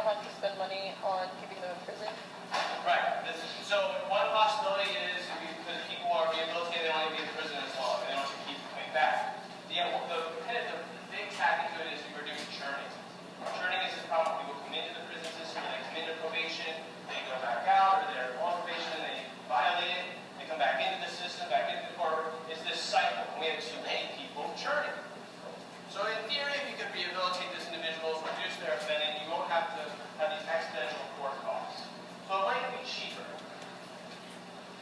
don't have to spend money on keeping them in prison? Right. So one possibility is because people are rehabilitated, they don't want to be in prison as long, and they don't have to keep coming back. The big tack into it is we're doing churning. Churning is the problem. People come into the prison system, they come into probation, they go back out, or they're on probation, they violate it, they come back into the system, back into the court. It's this cycle. We have too many people churning. So in theory, if you could rehabilitate these individuals, reduce their offending, you won't have to have these exponential court costs. So it might be cheaper.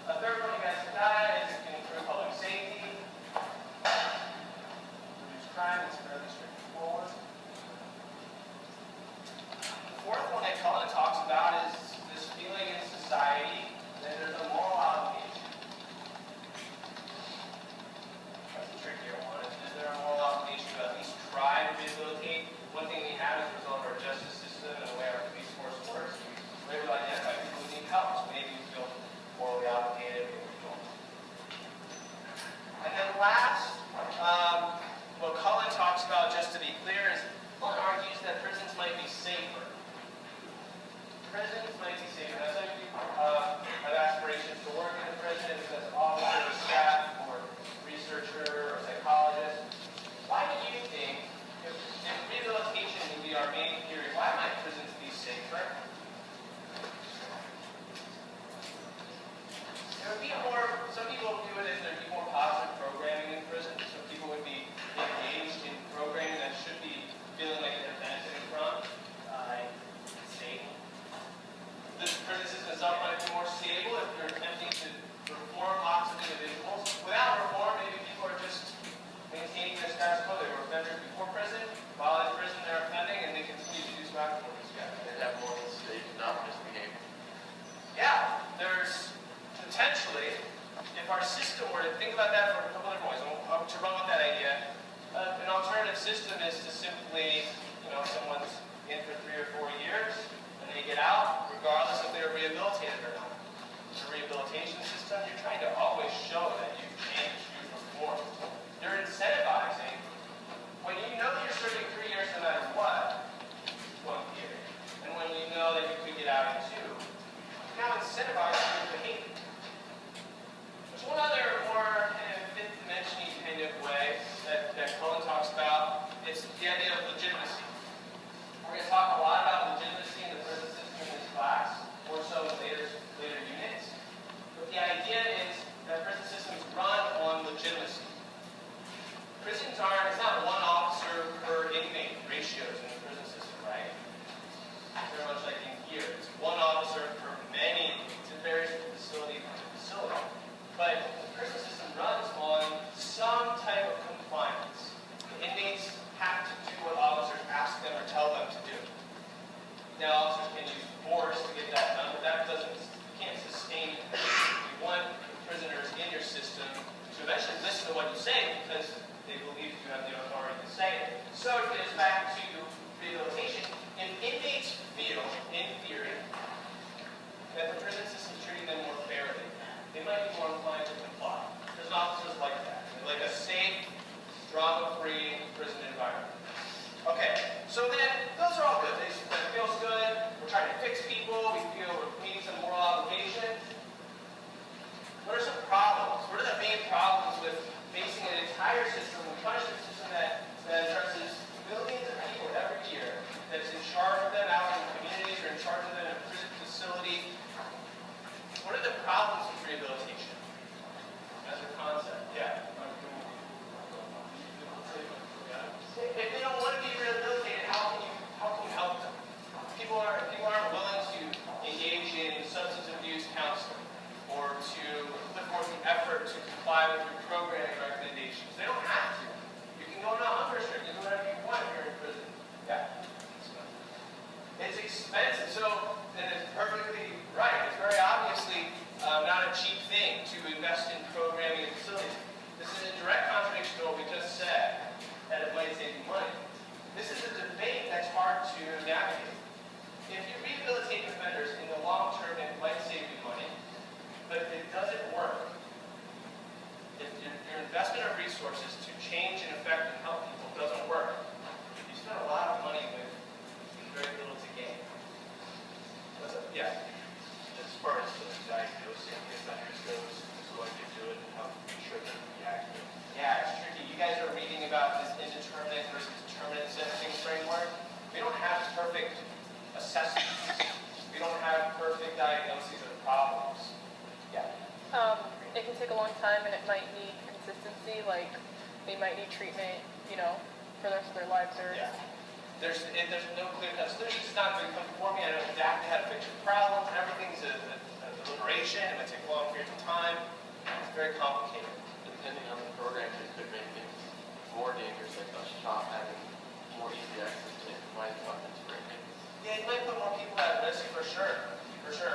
A third one you guys got is it can improve public safety, reduce crime. It's fairly straightforward. The fourth one that Cullen talks about is this feeling in society that there's a moral obligation. That's a trickier one. Is there a moral obligation to at least try to rehabilitate? One thing we have as a result of our justice system and the way our police force works, we're able to identify people who need help. So maybe we feel morally obligated, maybe we don't. And then last, what Cullen talks about, just to be clear, is Cullen argues that prisons might be safer. Prisons might be safer. Now, some people have aspirations to work in a prison as officer, or staff, or researcher, or psychologist. Why do you think, if rehabilitation would be our main theory, why might prisons be safer? There would be some people do it as there would be more positive programming in prison. Some people would be engaged in programming that should be feeling like they're benefiting from. Safe. This prison system itself might be more stable if you're attempting to reform lots of individuals. Without reform, maybe people are just maintaining their status quo. They were offenders before prison. While in prison, they're offending, and they continue to do so afterwards. They have moral state, not misbehaving. Yeah, there's potentially, if our system were to think about that for a couple of different ways, to run with that idea, an alternative system is to simply, someone's in for 3 or 4 years, and they get out, regardless if they're rehabilitated or not. The rehabilitation system, you're trying to always show that you've changed, you've reformed. You're incentivizing. When you know that you're serving 3 years no matter what, one year, and when you know that you could get out in 2, you're now incentivizing your behavior. There's one other more kind of fifth dimension-y kind of way that Cullen talks about. It's the idea of legitimacy. We're going to talk a lot about legitimacy in the prison system in this class, more so in later units. But the idea is that prison systems run on legitimacy. Prisons it's not one officer per inmate ratios in the prison system, right? Very much like in here. It's one officer per many. It varies from facility to facility. But the prison system runs on some type of compliance. The inmates have to do what officers ask them or tell them to do. Now, officers can use force to get that done, but that you can't sustain it. You want prisoners in your system to eventually listen to what you say because they believe you have the authority to say it. So it gets back to rehabilitation. If inmates feel, in theory, that the prison system is treating them more fairly, they might be more inclined to comply. Prison officers like that. They like a safe, drama-free prison environment. Okay, so then those are all good. That feels good. We're trying to fix people. We feel we're meeting some moral obligation. What are some problems? What are the main problems with facing an entire system, a punishment system that addresses millions of like they might need treatment, you know, for the rest of their lives, or Yeah. There's no clear-cut solution. It's not going to come before me. I know exactly how to fix your problems. Everything's a deliberation. It might take long periods of time. It's very complicated. Depending on the program, it could make things more dangerous, like a shop having more easy access to improvised weapons for inmates. Yeah, you might put more people at risk for sure. For sure.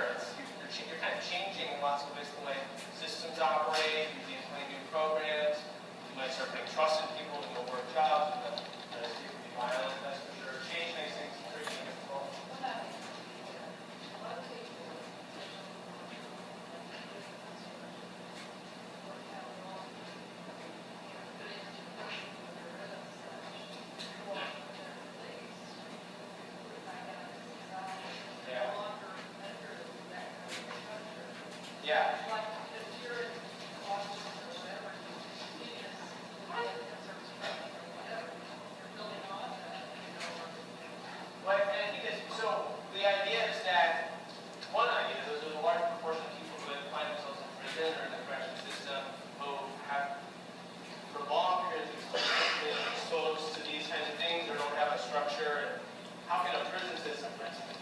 You're kind of changing in lots of ways the way systems operate. You need to play new programs. You might start putting trust in people to go work jobs. It can be violent, that's for sure. Change makes things pretty difficult. Yeah. Well, and I think so the idea is that, one idea, there's a large proportion of people who find themselves in prison or in the correction system who have, for long periods of time, been exposed to these kinds of things or don't have a structure. And how can a prison system, for instance,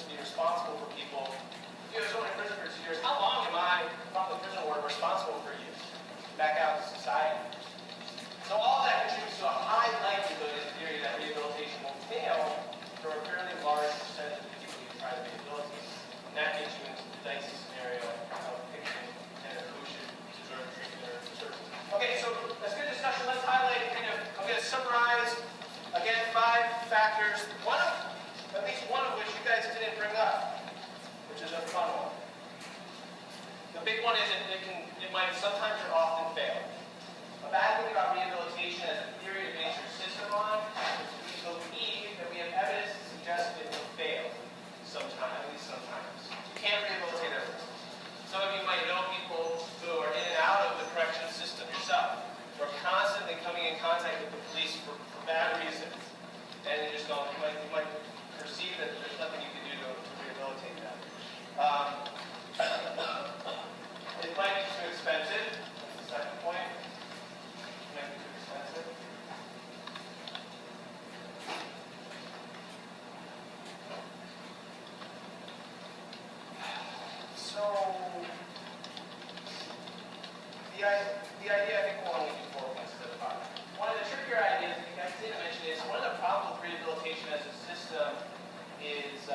be responsible for people? If you have someone in prison for 2 years, how long am I, from the prison warden, responsible for you? Back out to society. So all that contributes to a high likelihood in theory that rehabilitation will fail for a fairly large percentage of people who try to rehabilitate. And that gets you into the dicey scenario of picking who should deserve treatment or services. Okay, so that's good discussion. Let's highlight I'm going to summarize, again, 5 factors. At least one of which you guys didn't bring up, which is a fun one. The big one is it might sometimes or often fail. A bad thing about rehabilitation as a theory to base your system on is we believe that we have evidence to suggest it will fail sometimes, at least sometimes. You can't rehabilitate everyone. Some of you might know people who are in and out of the corrections system yourself, who are constantly coming in contact with the police for bad reasons. And you just don't, you might perceive that there's nothing you can do to rehabilitate them. It might be too expensive. That's the second point. It might be too expensive. So, the idea, I think, will only do 4 points instead of 5. One of the trickier ideas, I think I didn't mention, is one of the problems with rehabilitation as a system is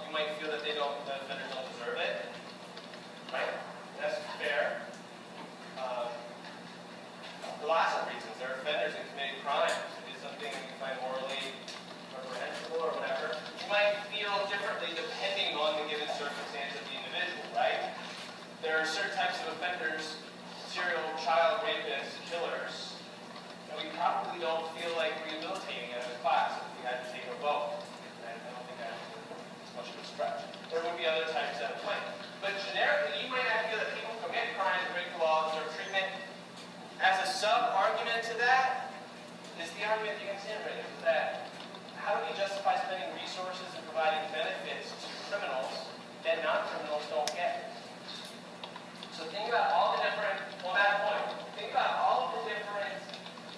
you might feel that the offenders don't deserve it. Right? That's fair. For lots of reasons. There are offenders that committed crimes. It is something you find morally reprehensible or whatever. You might feel differently depending on the given circumstance of the individual, right? There are certain types of offenders, serial child rapists, killers, and we probably don't feel like rehabilitating as a class if we had to take a vote. I don't think that's much of a stretch. There would be other types that might. But generically, you might not feel that people commit crimes and break the law deserve treatment. As a sub-argument to that is the argument you can stand right now, that how do we justify spending resources and providing benefits to criminals that non-criminals don't get? So think about all the different, on that point, think about all of the different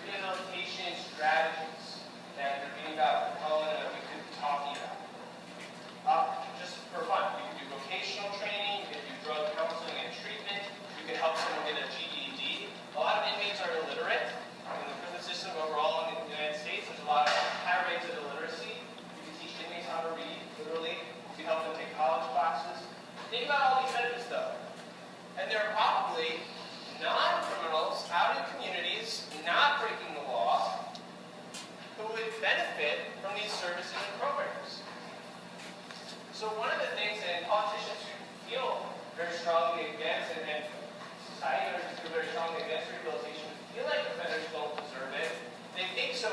rehabilitation strategies that you're reading about in Cullen and that we could be talking about. Just for fun, you can do vocational training, you can do drug counseling and treatment, you can help someone get a GED. A lot of inmates are illiterate. In the prison system overall in the United States, there's a lot of high rates of illiteracy. You can teach inmates how to read, literally. You can help them take college classes. Think about all these benefits, though. And there are probably non-criminals out in communities, not breaking the law, who would benefit from these services and programs. So one of the things that politicians who feel very strongly against, and society members who feel very strongly against rehabilitation, feel like offenders don't deserve it. They think so